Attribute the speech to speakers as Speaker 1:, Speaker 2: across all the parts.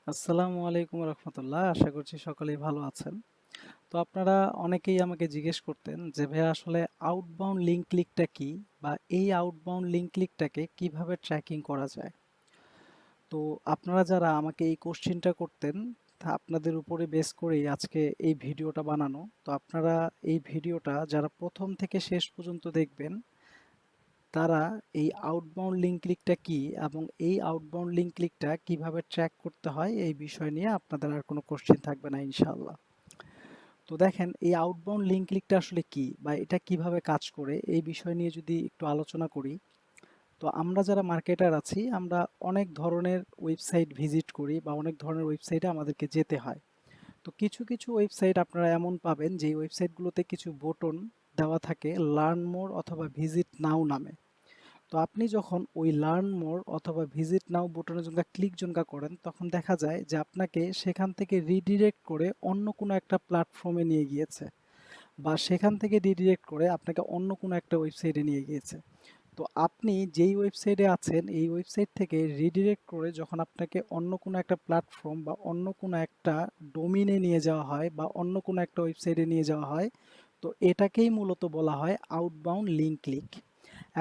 Speaker 1: আসসালামু আলাইকুম রহমতুল্লাহ। আশা করছি সকলেই ভালো আছেন। তো আপনারা অনেকেই আমাকে জিজ্ঞেস করতেন যে ভাইয়া আসলে আউটবাউন্ড লিঙ্ক ক্লিকটা কি, বা এই আউটবাউন্ড লিঙ্ক ক্লিকটাকে কিভাবে ট্র্যাকিং করা যায়। তো আপনারা যারা আমাকে এই কোশ্চেনটা করতেন, তা আপনাদের উপরে বেস করেই আজকে এই ভিডিওটা বানানো। তো আপনারা এই ভিডিওটা যারা প্রথম থেকে শেষ পর্যন্ত দেখবেন, তারা এই আউটবাউন্ড লিঙ্ক ক্লিকটা কি এবং এই আউটবাউন্ড লিঙ্ক ক্লিকটা কিভাবে ট্র্যাক করতে হয় এই বিষয় নিয়ে আপনাদের আর কোনো কোশ্চেন থাকবে না ইনশাআল্লাহ। তো দেখেন, এই আউটবাউন্ড লিঙ্ক ক্লিকটা আসলে কি বা এটা কিভাবে কাজ করে এই বিষয় নিয়ে যদি একটু আলোচনা করি। তো আমরা যারা মার্কেটার আছি, আমরা অনেক ধরনের ওয়েবসাইট ভিজিট করি বা অনেক ধরনের ওয়েবসাইটে আমাদেরকে যেতে হয়। তো কিছু কিছু ওয়েবসাইট আপনারা এমন পাবেন যে ওয়েবসাইটগুলোতে কিছু বাটন দেওয়া থাকে লার্ন মোর অথবা ভিজিট নাও নামে। তো আপনি যখন ওই লার্ন মোর অথবা ভিজিট নাও বোতামে যখন ক্লিক জনকা করেন, তখন দেখা যায় যে আপনাকে সেখান থেকে রিডিরেক্ট করে অন্য কোনো একটা প্ল্যাটফর্মে নিয়ে গিয়েছে, বা সেখান থেকে রিডিরেক্ট করে আপনাকে অন্য কোনো একটা ওয়েবসাইটে নিয়ে গিয়েছে। তো আপনি যেই ওয়েবসাইটে আছেন এই ওয়েবসাইট থেকে রিডিরেক্ট করে যখন আপনাকে অন্য কোনো একটা প্ল্যাটফর্ম বা অন্য কোনো একটা ডোমিনে নিয়ে যাওয়া হয় বা অন্য কোনো একটা ওয়েবসাইটে নিয়ে যাওয়া হয়, তো এটাকেই মূলত বলা হয় আউটবাউন্ড লিঙ্ক ক্লিক।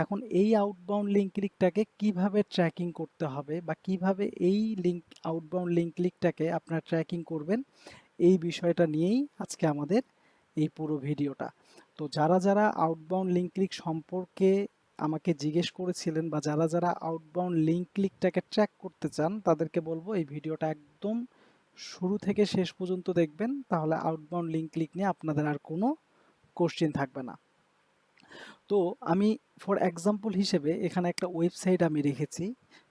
Speaker 1: এখন এই আউটবাউন্ড লিঙ্ক ক্লিকটাকে কিভাবে ট্র্যাকিং করতে হবে বা কিভাবে এই আউটবাউন্ড লিঙ্ক ক্লিকটাকে আপনারা ট্র্যাকিং করবেন, এই বিষয়টা নিয়েই আজকে আমাদের এই পুরো ভিডিওটা। তো যারা যারা আউটবাউন্ড লিঙ্ক ক্লিক সম্পর্কে আমাকে জিজ্ঞেস করেছিলেন বা যারা যারা আউটবাউন্ড লিঙ্ক ক্লিকটাকে ট্র্যাক করতে চান, তাদেরকে বলবো এই ভিডিওটা একদম শুরু থেকে শেষ পর্যন্ত দেখবেন, তাহলে আউটবাউন্ড লিঙ্ক ক্লিক নিয়ে আপনাদের আর কোনো কোশ্চেন থাকবে না। তো আমি ফর এক্সাম্পল হিসেবে এখানে একটা ওয়েবসাইট আমি রেখেছি।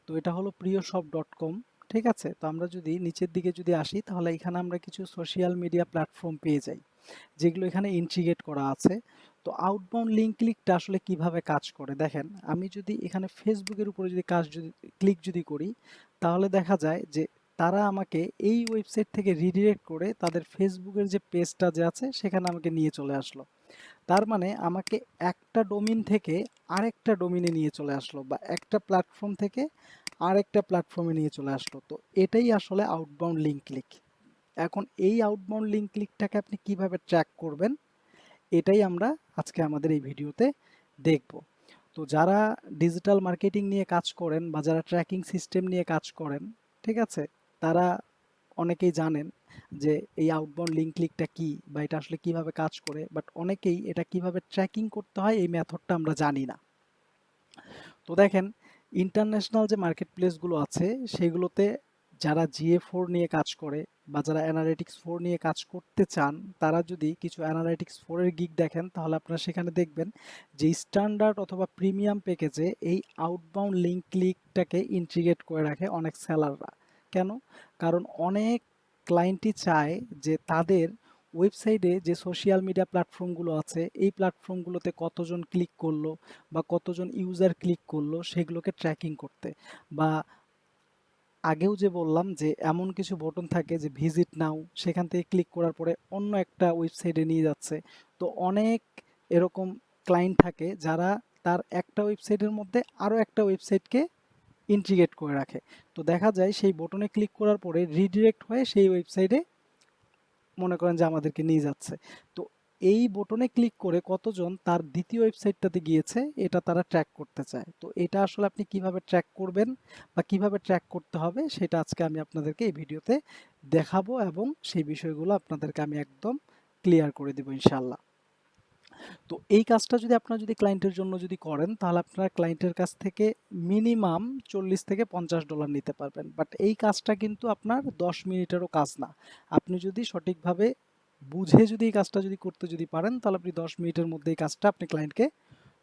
Speaker 1: তো এটা হলো priyashop.com। ঠিক আছে, তো আমরা যদি নিচের দিকে যদি আসি, তাহলে এখানে আমরা কিছু সোশ্যাল মিডিয়া প্ল্যাটফর্ম পেয়ে যাই যেগুলো এখানে ইন্টিগ্রেট করা আছে। তো আউটবাউন্ড লিঙ্ক ক্লিকটা আসলে কিভাবে কাজ করে দেখেন, আমি যদি এখানে ফেসবুকের উপরে যদি ক্লিক যদি করি, তাহলে দেখা যায় যে তারা আমাকে এই ওয়েবসাইট থেকে রিডিরেক্ট করে তাদের ফেসবুকের যে পেজটা যে আছে সেখানে আমাকে নিয়ে চলে আসলো। তার মানে আমাকে একটা ডোমিন থেকে আরেকটা ডোমিনে নিয়ে চলে আসলো, বা একটা প্ল্যাটফর্ম থেকে আরেকটা প্ল্যাটফর্মে নিয়ে চলে আসলো। তো এটাই আসলে আউটবাউন্ড লিঙ্ক ক্লিক। এখন এই আউটবাউন্ড লিঙ্ক ক্লিকটাকে আপনি কিভাবে ট্র্যাক করবেন, এটাই আমরা আজকে আমাদের এই ভিডিওতে দেখব। তো যারা ডিজিটাল মার্কেটিং নিয়ে কাজ করেন বা যারা ট্র্যাকিং সিস্টেম নিয়ে কাজ করেন, ঠিক আছে, তারা অনেকেই জানেন যে এই আউটবাউন্ড লিঙ্ক ক্লিকটা কি বা এটা আসলে কিভাবে কাজ করে, বাট অনেকেই এটা কিভাবে ট্র্যাকিং করতে হয় এই মেথডটা আমরা জানি না। তো দেখেন, ইন্টারন্যাশনাল যে মার্কেট প্লেসগুলো আছে সেগুলোতে যারা GA4 নিয়ে কাজ করে বা যারা অ্যানালিটিক্স 4 নিয়ে কাজ করতে চান, তারা যদি কিছু অ্যানালিটিক্স 4 এর গিগ দেখেন, তাহলে আপনারা সেখানে দেখবেন যে স্ট্যান্ডার্ড অথবা প্রিমিয়াম প্যাকেজে এই আউটবাউন্ড লিঙ্ক ক্লিকটাকে ইন্টিগ্রেট করে রাখে অনেক সেলাররা। কেন? কারণ অনেক ক্লায়েন্টই চায় যে তাদের ওয়েবসাইটে যে সোশ্যাল মিডিয়া প্ল্যাটফর্মগুলো আছে এই প্ল্যাটফর্মগুলোতে কতজন ক্লিক করলো বা কতজন ইউজার ক্লিক করলো সেগুলোকে ট্র্যাকিং করতে। বা আগেও যে বললাম যে এমন কিছু বটন থাকে যে ভিজিট নাও, সেখান থেকে ক্লিক করার পরে অন্য একটা ওয়েবসাইটে নিয়ে যাচ্ছে। তো অনেক এরকম ক্লায়েন্ট থাকে যারা তার একটা ওয়েবসাইটের মধ্যে আরও একটা ওয়েবসাইটকে ইন্টিগ্রেট করে রাখে। তো দেখা যায় সেই বটনে ক্লিক করার পরে রিডিরেক্ট হয়ে সেই ওয়েবসাইটে মনে করেন যে আমাদেরকে নিয়ে যাচ্ছে। তো এই বোটনে ক্লিক করে কতজন তার দ্বিতীয় ওয়েবসাইটটাতে গিয়েছে এটা তারা ট্র্যাক করতে চায়। তো এটা আসলে আপনি কিভাবে ট্র্যাক করবেন বা কিভাবে ট্র্যাক করতে হবে সেটা আজকে আমি আপনাদেরকে এই ভিডিওতে দেখাবো, এবং সেই বিষয়গুলো আপনাদেরকে আমি একদম ক্লিয়ার করে দেবো ইনশাল্লাহ। তো এই কাজটা যদি আপনারা যদি ক্লায়েন্টের জন্য যদি করেন, তাহলে আপনারা ক্লায়েন্টের কাছ থেকে মিনিমাম $40 থেকে $50 নিতে পারবেন। বাট এই কাজটা কিন্তু আপনার 10 মিনিটেরও কাজ না। আপনি যদি সঠিকভাবে বুঝে যদি এই কাজটা যদি করতে যদি পারেন, তাহলে আপনি 10 মিনিটের মধ্যে এই কাজটা আপনি ক্লায়েন্টকে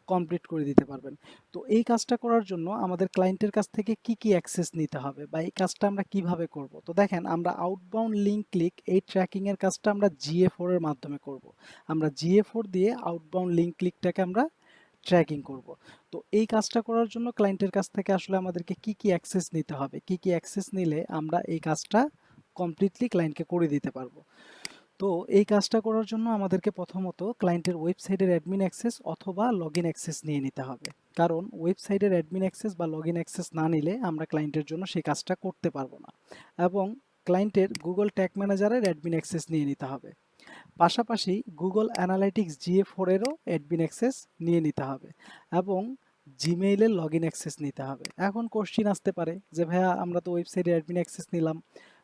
Speaker 1: কমপ্লিট করে দিতে পারবেন। তো এই কাজটা করার জন্য আমাদের ক্লায়েন্টের কাছ থেকে কি কি অ্যাক্সেস নিতে হবে বা এই কাজটা আমরা কিভাবে করব। তো দেখেন, আমরা আউটবাউন্ড লিঙ্ক ক্লিক এই ট্র্যাকিং এর কাজটা আমরা GA4 এর মাধ্যমে করব। আমরা GA4 দিয়ে আউটবাউন্ড লিঙ্ক ক্লিকটাকে আমরা ট্র্যাকিং করব। তো এই কাজটা করার জন্য ক্লায়েন্টের কাছ থেকে আসলে আমাদেরকে কি কি অ্যাক্সেস নিতে হবে, কি কি অ্যাক্সেস নিলে আমরা এই কাজটা কমপ্লিটলি ক্লায়েন্টকে করে দিতে পারবো। তো এই কাজটা করার জন্য আমাদেরকে প্রথমত ক্লায়েন্টের ওয়েবসাইটের অ্যাডমিন অ্যাক্সেস অথবা লগইন অ্যাক্সেস নিয়ে নিতে হবে। কারণ ওয়েবসাইটের অ্যাডমিন অ্যাক্সেস বা লগইন অ্যাক্সেস না নিলে আমরা ক্লায়েন্টের জন্য সেই কাজটা করতে পারবো না। এবং ক্লায়েন্টের গুগল ট্যাগ ম্যানেজারের অ্যাডমিন অ্যাক্সেস নিয়ে নিতে হবে। পাশাপাশি গুগল অ্যানালাইটিক্স GA4 এরও অ্যাডমিন অ্যাক্সেস নিয়ে নিতে হবে এবং জিমেইলের লগইন অ্যাক্সেস নিতে হবে। এখন কোশ্চিন আসতে পারে যে ভাইয়া আমরা তো ওয়েবসাইটের অ্যাডমিন অ্যাক্সেস নিলাম,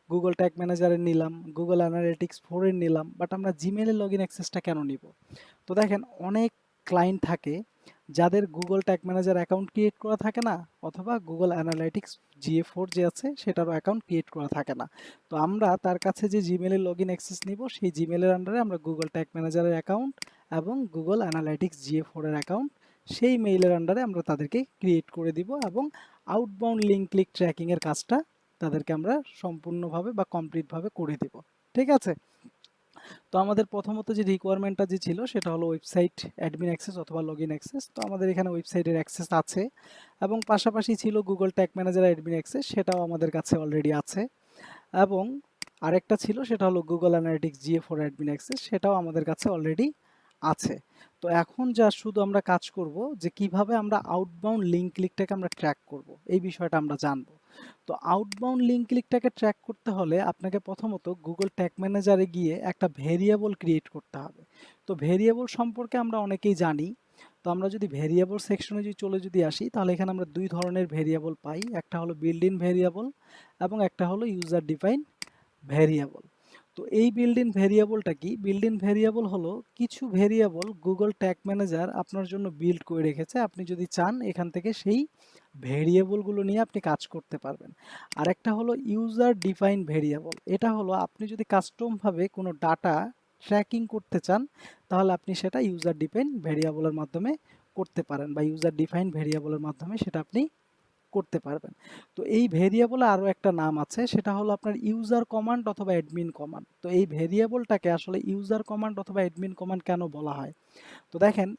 Speaker 1: গুগল ট্যাগ ম্যানেজারের নিলাম, গুগল অ্যানালিটিক্স 4 এর নিলাম, বাট আমরা জিমেইলের লগইন অ্যাক্সেসটা কেন নিব? তো দেখেন, অনেক ক্লায়েন্ট থাকে যাদের Google tag manager account create করা থাকে না, অথবা গুগল অ্যানালাইটিক্স GA4 যে আছে সেটারও অ্যাকাউন্ট ক্রিয়েট করা থাকে না। তো আমরা তার কাছে যে জিমেইলের লগইন অ্যাক্সেস নিব, সেই জিমেইলের আন্ডারে আমরা গুগল ট্যাগ ম্যানেজারের অ্যাকাউন্ট এবং গুগল অ্যানালাইটিক্স GA4 এর অ্যাকাউন্ট, সেই মেইলের আন্ডারে আমরা তাদেরকে ক্রিয়েট করে দিব এবং আউটবাউন্ড লিঙ্ক ক্লিক ট্র্যাকিং এর কাজটা তাদেরকে আমরা সম্পূর্ণভাবে বা কমপ্লিটভাবে করে দেব। ঠিক আছে? তো আমাদের প্রথমত যে রিকোয়ারমেন্টটা যে ছিল সেটা হলো ওয়েবসাইট অ্যাডমিন অ্যাক্সেস অথবা লগইন অ্যাক্সেস। তো আমাদের এখানে ওয়েবসাইটের অ্যাক্সেস আছে এবং পাশাপাশি ছিল Google tag manager admin access, সেটাও আমাদের কাছে অলরেডি আছে এবং আরেকটা ছিল সেটা হলো Google analytics GA4 admin access, সেটাও আমাদের কাছে অলরেডি আছে। তো এখন যা শুধু আমরা কাজ করব যে কিভাবে আমরা আউটবাউন্ড লিঙ্ক ক্লিকটাকে আমরা ট্র্যাক করব, এই বিষয়টা আমরা জানবো। তো আউটবাউন্ড লিঙ্ক ক্লিকটাকে ট্র্যাক করতে হলে আপনাকে প্রথমত গুগল ট্যাগ ম্যানেজারে গিয়ে একটা ভেরিয়েবল ক্রিয়েট করতে হবে। তো ভেরিয়েবল সম্পর্কে আমরা অনেকেই জানি। তো আমরা যদি ভেরিয়েবল সেকশনে যদি আসি, তাহলে এখানে আমরা দুই ধরনের ভেরিয়েবল পাই, একটা হলো বিল্ড ইন ভেরিয়েবল এবং একটা হলো ইউজার ডিফাইন ভেরিয়েবল। তো এই বিল্ড ইন ভেরিয়েবলটা কি? বিল্ড ইন ভেরিয়েবল হলো কিছু ভেরিয়েবল গুগল ট্যাগ ম্যানেজার আপনার জন্য বিল্ড করে রেখেছে, আপনি যদি চান এখান থেকে সেই ভেরিয়েবলগুলো নিয়ে আপনি কাজ করতে পারবেন। আর একটা হলো ইউজার ডিফাইন ভেরিয়েবল, এটা হলো আপনি যদি কাস্টমভাবে কোনো ডাটা ট্র্যাকিং করতে চান, তাহলে আপনি সেটা ইউজার ডিফাইন ভেরিয়েবলের মাধ্যমে করতে পারেন বা ইউজার ডিফাইন ভেরিয়েবলের মাধ্যমে সেটা আপনি করতে পারবেন। তো এই ভেরিয়েবলে আরো একটা নাম আছে, সেটা হলো আপনার ইউজার কমান্ড অথবা অ্যাডমিন কমান্ড। তো এই ভেরিয়েবলটাকে আসলে ইউজার কমান্ড অথবা অ্যাডমিন কমান্ড কেন বলা হয়? তো দেখেন,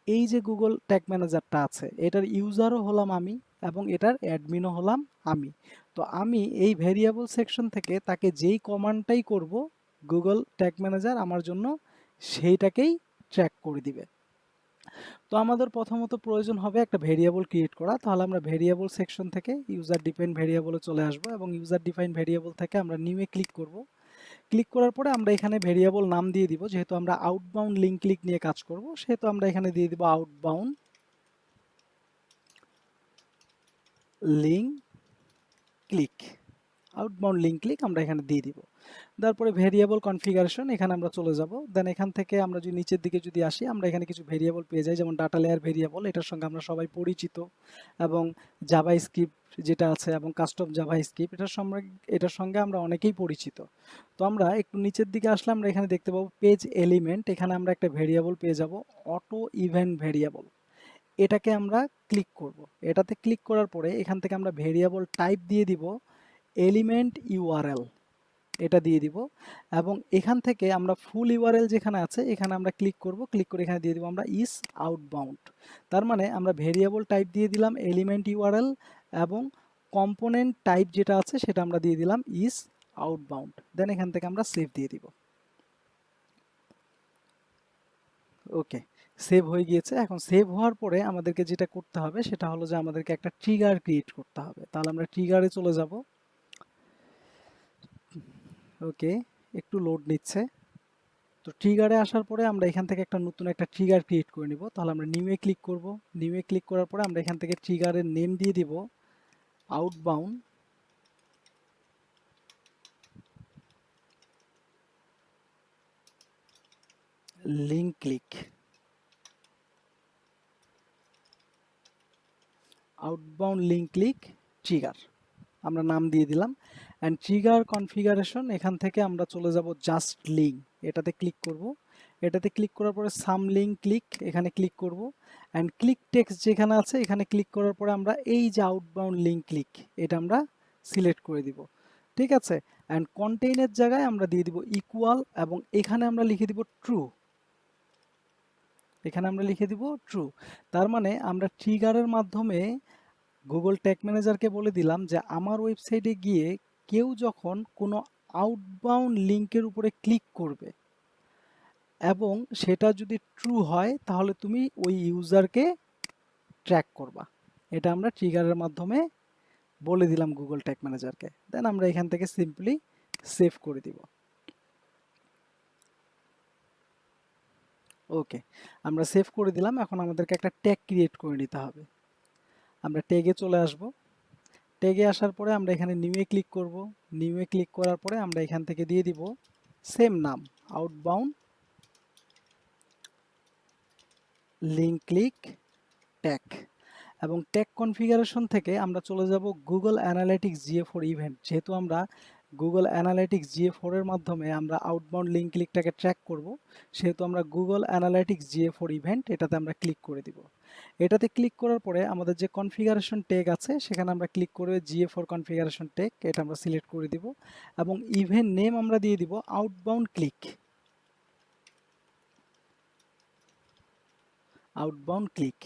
Speaker 1: এই যে গুগল ট্যাগ ম্যানেজারটা আছে, এটার ইউজারও হলাম আমি এবং এটার অ্যাডমিনও হলাম আমি। তো আমি এই ভেরিয়েবল সেকশন থেকে তাকে যেই কমান্ডটাই করব, গুগল ট্যাগ ম্যানেজার আমার জন্য সেইটাকেই ট্র্যাক করে দিবে। তো আমাদের প্রথমত প্রয়োজন হবে একটা ভেরিয়েবল ক্রিয়েট করা। তাহলে আমরা ভেরিয়েবল সেকশন থেকে ইউজার ডিফাইন ভেরিয়েবলে চলে আসব এবং ইউজার ডিফাইন ভেরিয়েবল থেকে আমরা নিউ এ ক্লিক করব। ক্লিক করার পরে আমরা এখানে ভেরিয়েবল নাম দিয়ে দিব, যেহেতু আমরা আউটবাউন্ড লিঙ্ক ক্লিক নিয়ে কাজ করব সেহেতু আমরা এখানে দিয়ে দিব outbound link click. Outbound link click আমরা এখানে দিয়ে দিব। তারপরে ভেরিয়েবল কনফিগারেশন, এখানে আমরা চলে যাব। দেন এখান থেকে আমরা যদি নিচের দিকে আসি, আমরা এখানে কিছু ভেরিয়েবল পেয়ে যাই, যেমন ডাটা লেয়ার ভেরিয়েবল, এটার সঙ্গে আমরা সবাই পরিচিত, এবং জাভা স্ক্রিপ্ট যেটা আছে এবং কাস্টম জাভা স্ক্রিপ্ট, এটার সঙ্গে আমরা অনেকেই পরিচিত। তো আমরা একটু নিচের দিকে আসলে আমরা এখানে দেখতে পাবো পেজ এলিমেন্ট, এখানে আমরা একটা ভেরিয়েবল পেয়ে যাব অটো ইভেন্ট ভেরিয়েবল। এটাকে আমরা ক্লিক করব। এটাতে ক্লিক করার পরে এখান থেকে আমরা ভেরিয়েবল টাইপ দিয়ে দিব এলিমেন্ট ইউআরএল, এটা দিয়ে দিব এবং এখান থেকে আমরা ফুল ইউআরএল যেখানে আছে এখানে আমরা ক্লিক করব। ক্লিক করে এখানে দিয়ে দিব আমরা ইস আউটবাউন্ড। তার মানে আমরা ভেরিয়েবল টাইপ দিয়ে দিলাম এলিমেন্ট ইউআরএল এবং কম্পোনেন্ট টাইপ যেটা আছে সেটা আমরা দিয়ে দিলাম ইস আউটবাউন্ড। দেন এখান থেকে আমরা সেভ দিয়ে দিব। ওকে, সেভ হয়ে গিয়েছে। এখন সেভ হওয়ার পরে আমাদেরকে যেটা করতে হবে সেটা হলো যে আমাদেরকে একটা ট্রিগার ক্রিয়েট করতে হবে। তাহলে আমরা ট্রিগারে চলে যাব। ওকে, একটু লোড নিচ্ছে। তো ট্রিগারে আসার পরে আমরা এখান থেকে একটা নতুন একটা ট্রিগার ক্রিয়েট করে নিব। তাহলে আমরা নিউ এ ক্লিক করব। নিউ এ ক্লিক করার পরে আমরা এখান থেকে ট্রিগারের নেম দিয়ে দিব outbound link click. Outbound link click trigger আমরা নাম দিয়ে দিলাম। অ্যান্ড ট্রিগার কনফিগারেশন, এখান থেকে আমরা চলে যাব জাস্ট লিঙ্ক, এটাতে ক্লিক করব। এটাতে ক্লিক করার পরে সাম লিঙ্ক ক্লিক, এখানে ক্লিক করব। অ্যান্ড ক্লিক টেক্সট যেখানে আছে এখানে ক্লিক করার পরে আমরা এই যে আউটবাউন্ড লিঙ্ক ক্লিক, এটা আমরা সিলেক্ট করে দিব। ঠিক আছে? অ্যান্ড কন্টেইনের জায়গায় আমরা দিয়ে দিব ইকুয়াল এবং এখানে আমরা লিখে দিব ট্রু। এখানে আমরা লিখে দিব ট্রু। তার মানে আমরা ট্রিগারের মাধ্যমে গুগল ট্যাগ ম্যানেজারকে বলে দিলাম যে আমার ওয়েবসাইটে গিয়ে কেউ যখন কোনো আউটবাউন্ড লিঙ্কের উপরে ক্লিক করবে এবং সেটা যদি ট্রু হয় তাহলে তুমি ওই ইউজারকে ট্র্যাক করবা। এটা আমরা ট্রিগারের মাধ্যমে বলে দিলাম গুগল ট্যাগ ম্যানেজারকে। দেন আমরা এখান থেকে সিম্পলি সেভ করে দিব। ওকে, আমরা সেভ করে দিলাম। এখন আমাদেরকে একটা ট্যাগ ক্রিয়েট করে নিতে হবে। আমরা ট্যাগে চলে আসব। ট্যাগে আসার পরে আমরা এখানে নিউয়ে ক্লিক করব। নিউয়ে ক্লিক করার পরে আমরা এখান থেকে দিয়ে দিব সেম নাম, আউটবাউন্ড লিঙ্ক ক্লিক ট্যাগ। এবং ট্যাগ কনফিগারেশন থেকে আমরা চলে যাব গুগল অ্যানালিটিক্স GA4 ইভেন্ট। যেহেতু আমরা গুগল অ্যানালিটিক্স GA4 এর মাধ্যমে আমরা আউটবাউন্ড লিঙ্ক ক্লিকটাকে ট্র্যাক করব, সেহেতু আমরা গুগল অ্যানালিটিক্স GA4 ইভেন্ট এটাতে আমরা ক্লিক করে দিব। এটাতে ক্লিক করার পরে আমাদের যে কনফিগারেশন ট্যাগ আছে সেখানে আমরা ক্লিক করে GA4 কনফিগারেশন ট্যাগ এটা আমরা সিলেক্ট করে দিব এবং ইভেন্ট নেম আমরা দিয়ে দিব আউটবাউন্ড ক্লিক। Outbound click.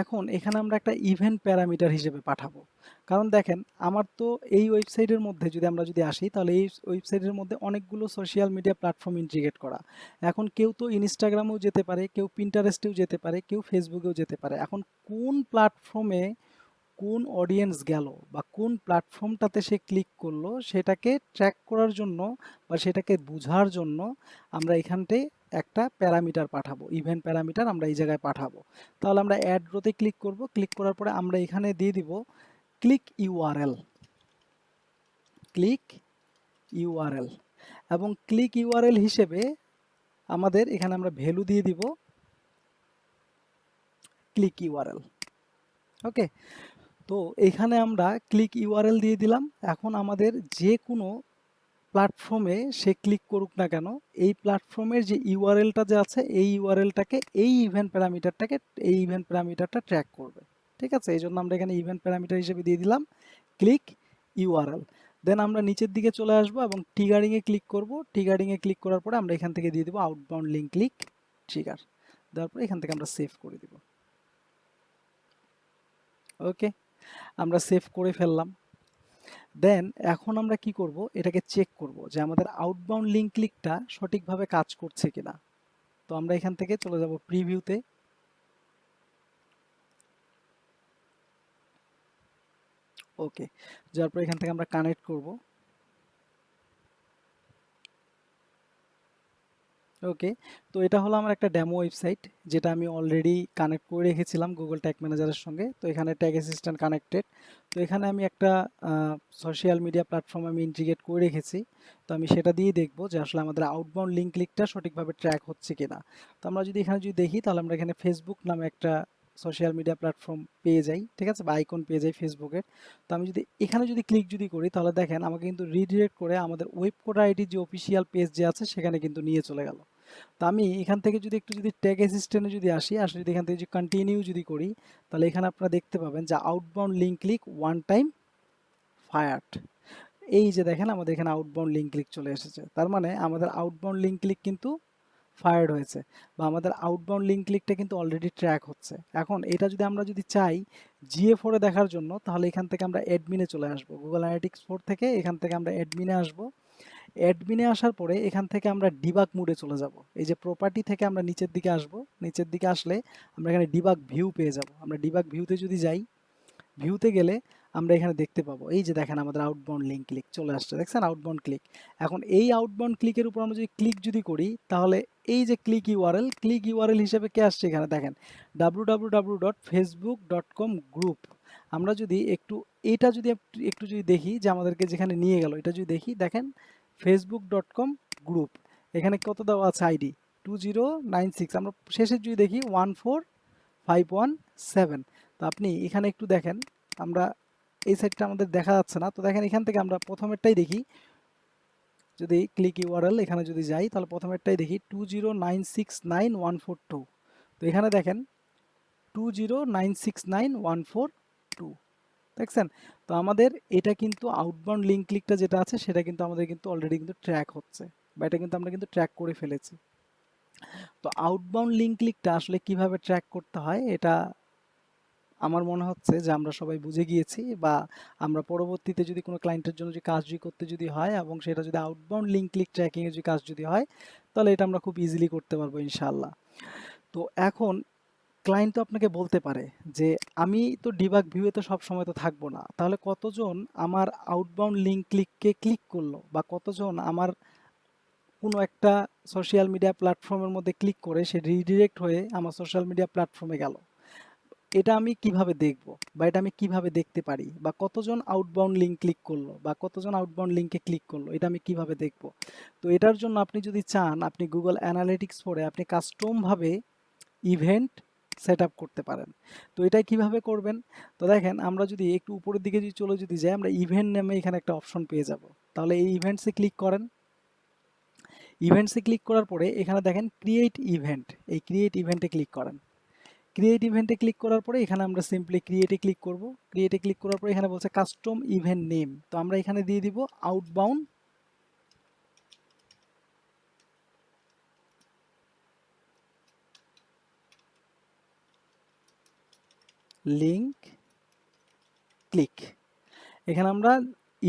Speaker 1: এখন এখানে আমরা একটা ইভেন্ট প্যারামিটার হিসেবে পাঠাবো। কারণ দেখেন, আমার তো এই ওয়েবসাইটের মধ্যে যদি আসি, তাহলে এই ওয়েবসাইটের মধ্যে অনেকগুলো সোশ্যাল মিডিয়া প্ল্যাটফর্ম ইন্টিগ্রেট করা। এখন কেউ তো ইনস্টাগ্রামেও যেতে পারে, কেউ পিন্টারেস্টেও যেতে পারে, কেউ ফেসবুকেও যেতে পারে। এখন কোন প্ল্যাটফর্মে কোন অডিয়েন্স গেল বা কোন প্ল্যাটফর্মটাতে সে ক্লিক করলো সেটাকে ট্র্যাক করার জন্য বা সেটাকে বোঝার জন্য আমরা এখানতে একটা প্যারামিটার পাঠাবো, ইভেন্ট প্যারামিটার আমরা এই জায়গায় পাঠাবো। তাহলে আমরা অ্যাড রোতে ক্লিক করব। ক্লিক করার পরে আমরা এখানে দিয়ে দিব ক্লিক ইউআরএল, ক্লিক ইউআরএল। এবং ক্লিক ইউআরএল হিসেবে আমাদের এখানে আমরা ভ্যালু দিয়ে দিব ক্লিক ইউআরএল। ওকে, তো এখানে আমরা ক্লিক ইউআরএল দিয়ে দিলাম। এখন আমাদের যে কোনো প্ল্যাটফর্মে সে ক্লিক করুক না কেন, এই প্ল্যাটফর্মের যে ইউআরএলটা যে আছে এই ইউআরএলটাকে এই ইভেন্ট প্যারামিটারটা ট্র্যাক করবে। ঠিক আছে, এই জন্য আমরা এখানে ইভেন্ট প্যারামিটার হিসেবে দিয়ে দিলাম ক্লিক ইউআরএল। দেন আমরা নিচের দিকে চলে আসবো এবং ট্রিগারিংয়ে ক্লিক করব। ট্রিগারিংয়ে ক্লিক করার পরে আমরা এখান থেকে দিয়ে দেবো আউটবাউন্ড লিঙ্ক ক্লিক ট্রিগার। দেওয়ার পরে এখান থেকে আমরা সেভ করে দিব। ওকে, আমরা সেভ করে ফেললাম। দেন এখন আমরা কি করব, এটাকে চেক করব যে আমাদের আউটবাউন্ড লিঙ্ক ক্লিকটা সঠিকভাবে কাজ করছে কিনা। তো আমরা এখান থেকে চলে যাব প্রিভিউতে। ওকে, যার পর এখান থেকে আমরা কানেক্ট করব। ওকে, তো এটা হলো আমার একটা ডেমো ওয়েবসাইট যেটা আমি অলরেডি কানেক্ট করে রেখেছিলাম গুগল ট্যাগ ম্যানেজারের সঙ্গে। তো এখানে ট্যাগ অ্যাসিস্ট্যান্ট কানেক্টেড। তো এখানে আমি একটা সোশ্যাল মিডিয়া প্ল্যাটফর্ম আমি ইন্টিগ্রেট করে রেখেছি। তো আমি সেটা দিয়ে দেখব যে আসলে আমাদের আউটবাউন্ড লিঙ্ক ক্লিকটা সঠিকভাবে ট্র্যাক হচ্ছে কিনা। তো আমরা যদি এখানে দেখি, তাহলে আমরা এখানে ফেসবুক নামে একটা সোশ্যাল মিডিয়া প্ল্যাটফর্ম পেয়ে যাই। ঠিক আছে, বা আইকন পেয়ে যাই ফেসবুকের। তো আমি যদি এখানে ক্লিক করি, তাহলে দেখেন আমাকে কিন্তু রিডিরেক্ট করে আমাদের ওয়েবকোডার-IT যে অফিসিয়াল পেজ যে আছে সেখানে কিন্তু নিয়ে চলে গেল। তো আমি এখান থেকে একটু ট্যাগ অ্যাসিস্ট্যান্টে আসলে যদি এখান থেকে কন্টিনিউ করি, তাহলে এখানে আপনারা দেখতে পাবেন যে outbound link click one time fired. এই যে দেখেন আমাদের এখানে আউটবাউন্ড লিঙ্ক ক্লিক চলে এসেছে। তার মানে আমাদের আউটবাউন্ড লিঙ্ক ক্লিক কিন্তু ফায়ার্ড হয়েছে বা আমাদের আউটবাউন্ড লিঙ্ক ক্লিকটা কিন্তু অলরেডি ট্র্যাক হচ্ছে। এখন এটা আমরা চাই GA4 এ দেখার জন্য, তাহলে এখান থেকে আমরা অ্যাডমিনে চলে আসবো। গুগল অ্যানালিটিক্স 4 থেকে এখান থেকে আমরা অ্যাডমিনে আসবো। অ্যাডমিনে আসার পরে এখান থেকে আমরা ডিবাগ মোডে চলে যাব। এই যে প্রপার্টি থেকে আমরা নিচের দিকে আসব। নিচের দিকে আসলে আমরা এখানে ডিবাগ ভিউ পেয়ে যাব। আমরা ডিবাগ ভিউতে যাই, ভিউতে গেলে আমরা এখানে দেখতে পাবো এই যে দেখেন আমাদের আউটবাউন্ড লিঙ্ক ক্লিক চলে আসছে। দেখছেন আউটবাউন্ড ক্লিক। এখন এই আউটবাউন্ড ক্লিকের উপর আমরা ক্লিক করি, তাহলে এই যে ক্লিক ইউআরএল হিসেবে কে আসছে এখানে দেখেন www.facebook.com গ্রুপ। আমরা যদি একটু এটা একটু দেখি যে আমাদেরকে যেখানে নিয়ে গেল, এটা দেখি দেখেন facebook.com গ্রুপ। এখানে কত দেওয়া আছে আইডি 2096। আমরা শেষে দেখি 14517। তো আপনি এখানে একটু দেখেন, আমরা এই সাইডটা আমাদের দেখা যাচ্ছে না। তো দেখেন এখান থেকে আমরা প্রথমেরটাই দেখি, যদি ক্লিক ইউআরএল এখানে যাই, তাহলে প্রথমেরটাই দেখি 209699142। তো এখানে দেখেন 209699142 দেখছেন। তো আমাদের এটা কিন্তু আউটবাউন্ড লিঙ্ক ক্লিকটা যেটা আছে সেটা কিন্তু আমাদের কিন্তু অলরেডি কিন্তু ট্র্যাক হচ্ছে, বা এটা কিন্তু আমরা কিন্তু ট্র্যাক করে ফেলেছি। তো আউটবাউন্ড লিঙ্ক ক্লিকটা আসলে কিভাবে ট্র্যাক করতে হয় এটা আমার মনে হচ্ছে যে আমরা সবাই বুঝে গিয়েছি, বা আমরা পরবর্তীতে যদি কোনো ক্লায়েন্টের জন্য কাজ করতে হয় এবং সেটা আউটবাউন্ড লিঙ্ক ক্লিক ট্র্যাকিং এর কাজ হয়, তাহলে এটা আমরা খুব ইজিলি করতে পারবো ইনশাআল্লাহ। তো এখন ক্লায়েন্ট তো আপনাকে বলতে পারে যে আমি তো ডিবাগ ভিউয়ে তো সব সময় তো থাকবো না, তাহলে কতজন আমার আউটবাউন্ড লিঙ্ক ক্লিক করলো বা কতজন আমার কোনো একটা সোশ্যাল মিডিয়া প্ল্যাটফর্মের মধ্যে ক্লিক করে সে রিডিরেক্ট হয়ে আমার সোশ্যাল মিডিয়া প্ল্যাটফর্মে গেল, এটা আমি কিভাবে দেখব বা এটা আমি কিভাবে দেখতে পারি, বা কতজন আউটবাউন্ড লিঙ্ক ক্লিক করলো বা কতজন আউটবাউন্ড লিঙ্কে ক্লিক করলো, এটা আমি কিভাবে দেখব। তো এটার জন্য আপনি যদি চান আপনি গুগল অ্যানালিটিক্স পড়ে আপনি কাস্টম ভাবে ইভেন্ট সেট আপ করতে পারেন। তো এটা কিভাবে করবেন, তো দেখেন আমরা যদি একটু উপরের দিকে যদি চলে যদি যাই আমরা ইভেন্ট নামে এখানে একটা অপশন পেয়ে যাব। তাহলে এই ইভেন্টসে ক্লিক করেন। ইভেন্টসে ক্লিক করার পরে এখানে দেখেন ক্রিয়েট ইভেন্ট, এই ক্রিয়েট ইভেন্টে ক্লিক করেন। ক্রিয়েট ইভেন্টে ক্লিক করার পরে এখানে আমরা সিম্পলি ক্রিয়েটে ক্লিক করব। ক্রিয়েটে ক্লিক করার পরে এখানে বলছে কাস্টম ইভেন্ট নেম, তো আমরা এখানে দিয়ে দিব আউটবাউন্ড লিংক ক্লিক। এখানে আমরা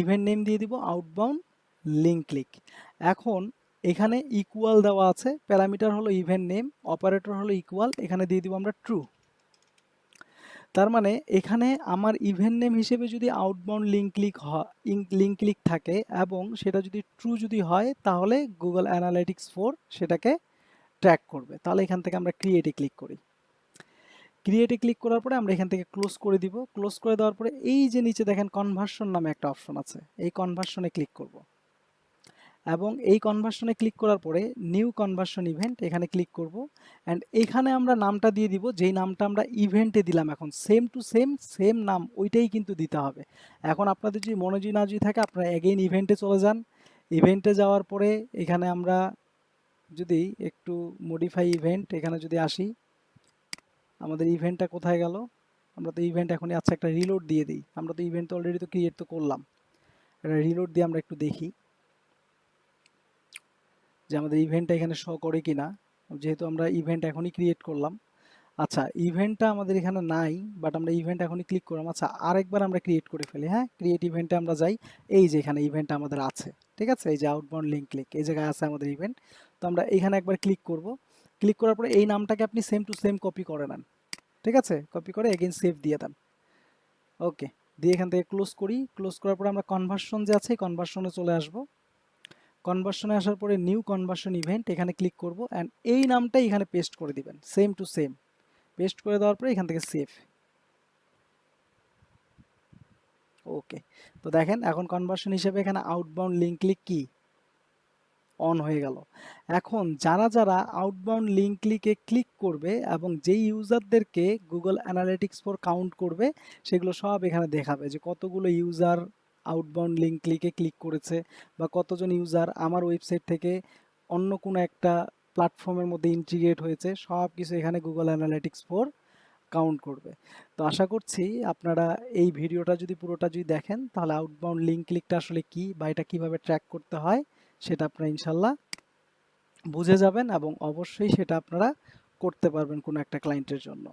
Speaker 1: ইভেন্ট নেম দিয়ে দিব আউটবাউন্ড লিংক ক্লিক। এখন এখানে ইকুয়াল দেওয়া আছে, প্যারামিটার হলো ইভেন্ট নেম, অপারেটর হলো ইকুয়াল, এখানে দিয়ে দিব আমরা ট্রু। তার মানে এখানে আমার ইভেন্ট নেম হিসেবে যদি আউটবাউন্ড লিংক ক্লিক থাকে এবং সেটা যদি ট্রু যদি হয় তাহলে গুগল অ্যানালিটিক্স 4 সেটাকে ট্র্যাক করবে। তাহলে এখান থেকে আমরা ক্রিয়েটে ক্লিক করি। ক্রিয়েটে ক্লিক করার পরে আমরা এখান থেকে ক্লোজ করে দিব। ক্লোজ করে দেওয়ার পরে এই যে নিচে দেখেন কনভার্সন নামে একটা অপশন আছে, এই কনভার্সনে ক্লিক করব এবং এই কনভার্সনে ক্লিক করার পরে নিউ কনভার্সন ইভেন্ট এখানে ক্লিক করব অ্যান্ড এখানে আমরা নামটা দিয়ে দিব যেই নামটা আমরা ইভেন্টে দিলাম, এখন সেম টু সেম নাম ওইটাই কিন্তু দিতে হবে। এখন আপনাদের যদি মনোযোগ না যদি থাকে আপনারা এগেইন ইভেন্টে চলে যান। ইভেন্টে যাওয়ার পরে এখানে আমরা যদি একটু মডিফাই ইভেন্ট এখানে যদি আসি, আমাদের ইভেন্টটা কোথায় গেল, আমরা তো ইভেন্ট এখনই, আচ্ছা একটা রিলোড দিয়ে দিই, আমরা তো ইভেন্ট অলরেডি তো ক্রিয়েট তো করলাম, এটা রিলোড দিয়ে আমরা একটু দেখি যে আমাদের ইভেন্টটা এখানে শো করে কিনা, যেহেতু আমরা ইভেন্ট এখনই ক্রিয়েট করলাম। আচ্ছা ইভেন্টটা আমাদের এখানে নাই, বাট আমরা ইভেন্ট এখনই ক্লিক করলাম। আচ্ছা আরেকবার আমরা ক্রিয়েট করে ফেলি, হ্যাঁ ক্রিয়েট ইভেন্টে আমরা যাই, এই যে এখানে ইভেন্ট আমাদের আছে, ঠিক আছে, এই যে আউটবাউন্ড লিঙ্ক ক্লিক এই জায়গায় আছে আমাদের ইভেন্ট। তো আমরা এখানে একবার ক্লিক করব। ক্লিক করার পরে এই নামটাকে আপনি সেম টু সেম কপি করে নেন, ঠিক আছে, কপি করে এগেইন সেভ দিয়ে দেন। ওকে, দিয়ে এখান থেকে ক্লোজ করি। ক্লোজ করার পরে আমরা কনভার্সন যে আছে কনভার্সনে চলে আসব। কনভার্সনে আসার পরে নিউ কনভার্সন ইভেন্ট এখানে ক্লিক করব অ্যান্ড এই নামটাই এখানে পেস্ট করে দিবেন সেম টু সেম। পেস্ট করে দেওয়ার পরে এখান থেকে সেভ। ওকে, তো দেখেন এখন কনভার্সন হিসেবে এখানে আউটবাউন্ড লিঙ্ক ক্লিক কি অন হয়ে গেল। এখন যারা যারা আউটবাউন্ড লিঙ্ক ক্লিকে ক্লিক করবে এবং যেই ইউজারদেরকে গুগল অ্যানালিটিক্স ফর কাউন্ট করবে সেগুলো সব এখানে দেখাবে যে কতগুলো ইউজার আউটবাউন্ড লিঙ্ক ক্লিকে ক্লিক করেছে বা কতজন ইউজার আমার ওয়েবসাইট থেকে অন্য কোনো একটা প্ল্যাটফর্মের মধ্যে ইন্টিগ্রেট হয়েছে, সব কিছু এখানে গুগল অ্যানালিটিক্স ফর কাউন্ট করবে। তো আশা করছি আপনারা এই ভিডিওটা যদি পুরোটা যদি দেখেন তাহলে আউটবাউন্ড লিঙ্ক ক্লিকটা আসলে কি বা এটা কিভাবে ট্র্যাক করতে হয় সেটা আপনারা ইনশাল্লাহ বুঝে যাবেন এবং অবশ্যই সেটা আপনারা করতে পারবেন কোনো একটা ক্লায়েন্টের জন্য।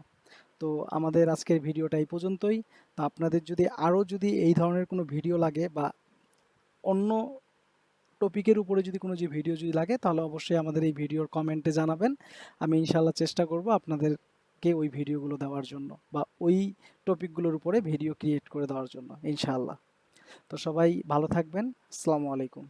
Speaker 1: তো আমাদের আজকের ভিডিওটা এই পর্যন্তই। তো আপনাদের যদি আরও যদি এই ধরনের কোনো ভিডিও লাগে বা অন্য টপিকের উপরে যদি কোনো যে ভিডিও যদি লাগে তাহলে অবশ্যই আমাদের এই ভিডিওর কমেন্টে জানাবেন। আমি ইনশাল্লাহ চেষ্টা করব আপনাদেরকে ওই ভিডিওগুলো দেওয়ার জন্য বা ওই টপিকগুলোর উপরে ভিডিও ক্রিয়েট করে দেওয়ার জন্য ইনশাআল্লাহ। তো সবাই ভালো থাকবেন। আসসালামু আলাইকুম।